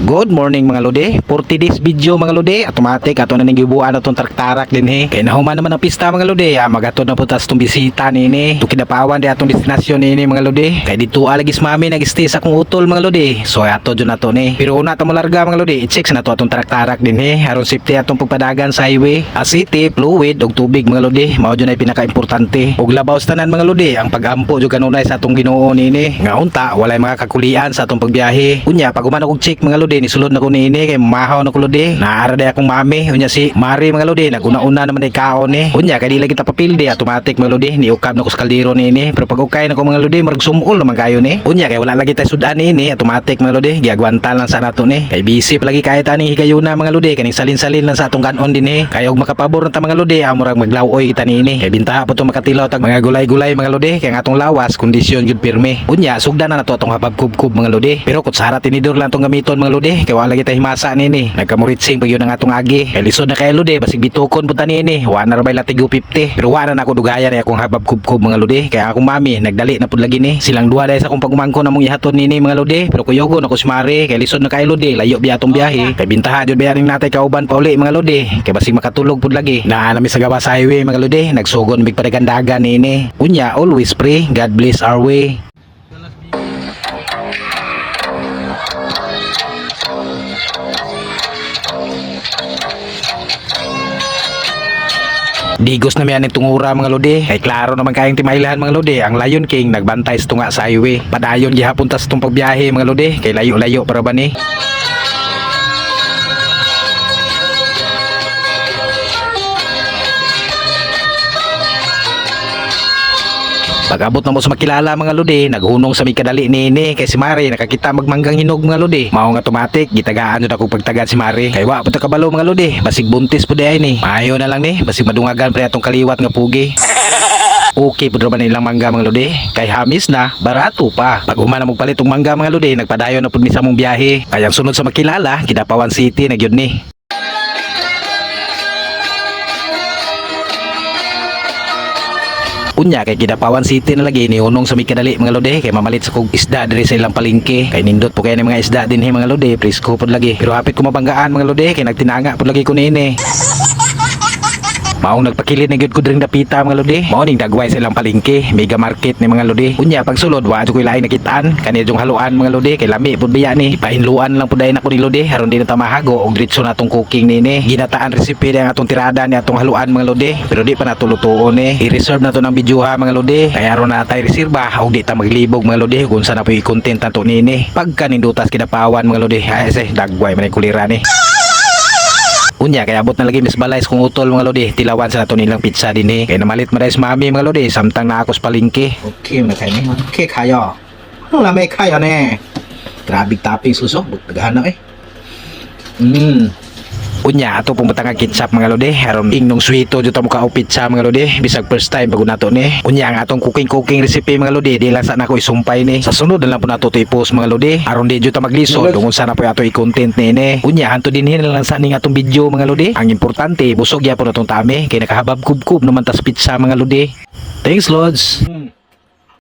Good morning mga lode. For today's video mga lode, automatic ato na ning gibuan atong tarak-tarak din he. Kay nahuman naman ang pista mga lode. Magatod na putas tong bisita nini. Tu kinapawan di atong destinasyon nini mga lode. Kay dito alagis mami nag-stay sa kong utol mga lode. So ato jud nato ni. Pero una ta mo larga mga lode, i-check sa nato atong tarak-tarak din he. Aron safety atong pagpadagan sa highway. Asiti, fluid ug tubig mga lode. Mao jud ay pinaka-importante. Ug labaw sa tanan mga lode, ang pag-ampo jud kanunay sa atong Ginoo nini. Nga unta walay mga kakulian sa atong pagbiyahe. Unya pag human akong check mga lode, ni sulod na ko nini kay mahaw na ko lode. Naara day akong mami, unya si Mari mga lode, naguna-una naman day kaon ni. Unya kay dili kita papilde, automatic mga lode, ni ukab na ko sa kaldero nini. Pero pag ukay na ko mga lode, murag sumul naman kayo ni. Unya kay wala lagi tay sudan nini, automatic mga lode, giagwantan lang sa nato ni. Kay busy lagi kay tani higayuna mga lode, kaning salin-salin lang sa atong kanon din ni. Kay og makapabor na ta mga lode, murag maglawoy kita nini. Kay bintaha po to makatilaw tag mga gulay-gulay mga lode, kay atong lawas kondisyon gyud pirme. Unya sugdan na nato atong habab kubkub mga lode. Pero kutsara tinidor lang tong gamiton mga lode, kay wala kita himasa nini. Nagkamuritsing pag yun ang atong agi. Kay lisod na kay lode, basig bitukon punta nini. Wana ra bay latigo 50. Pero wala na ako dugayan ay akong habab kubkub mga lode. Kaya akong mami nagdali na pud lagi ni. Silang duha dahil sa akong pagumangko na mong ihaton nini mga lode. Pero kuyogo na ko smare, kay lisod na kay lode, layo biya atong biyahe. Kay bintaha jud bayaring natay kauban pa uli mga lode. Kay basig makatulog pud lagi. Naa nami sa gawa sa highway mga lode. Nagsugon big padagandagan nini. Unya always pray, God bless our way. Digos na miyan itong ura mga lode. Kay klaro naman kayang timailahan mga lode. Ang Lion King nagbantay sa tunga sa highway. Padayon gihapon tas itong pagbiyahe mga lode. Kay layo-layo para ba ni. Pag-abot na mo sa makilala mga lode, naghunong sa may kadali nini. Kay si Mari nakakita magmanggang hinog mga lode. Mao nga automatic gitagaan jud ako pagtagad si Mari. Kay wa pud ta kabalo mga lode, basig buntis pud ay ni. Maayo na lang ni, basig madungagan pre atong kaliwat nga pugi. Okay pud man ilang mangga mga lode. Kay hamis na, barato pa. Pag human na magpalit og mangga mga lode, nagpadayon na pud mi sa mong biyahe. Kay ang sunod sa makilala, Kidapawan City na gyud ni. Unya kay Kidapawan City na lagi ni hunong sa may kadali mga lode, kay mamalit sa kog isda diri sa ilang palengke. Kay nindot po kay ni mga isda din mga lode, presko pud lagi. Pero hapit ko mabanggaan mga lode, kay nagtinanga pud lagi ko nini. Maong nagpakilid na gyud ko dring dapita mga lode. Mao ning dagway sa ilang palengke, mega market ni mga lode. Unya pagsulod wa jud ko lain nakitaan, kani jung haluan mga lode, kay lami pud biya ni. Pahinluan lang pud na ko ni lode, aron di na ta mahago og diretso natong cooking nini. Ginataan recipe ang atong tirada ni atong haluan mga lode, pero di pa natulutuon ni. I-reserve na to ng videoha mga lode, kay aron na tay reserba og di ta maglibog mga lode kung sa na po i-content nato nini. Pagka nindutas Kidapawan mga lode, ay say dagway man kulira ni. Unya kaya abot na lagi mis balay kung utol mga lode, tilawan sa nato nilang pizza din eh. Kaya namalit maday sa mami mga lode, samtang na ako sa palengke. Okay na kayo ni. Okay kayo. Ano na may kayo ni? Grabe topping suso, naghahanap eh. Unya ato pong batang ketchup mga lode, aron ingnong sweeto jud ta mo ka pizza mga lode, bisag first time bago nato ni. Unya ang atong cooking recipe mga lode, di lang sa nako isumpay ni. Sa sunod na lang po nato i-post mga lode, aron di jud ta maglisod dungon sana po ato i-content ni. Unya hanto din hin lang sa ning atong video mga lode. Ang importante busog gyapon atong tami kay nakahabab kubkub naman tas pizza mga lode. Thanks Lods.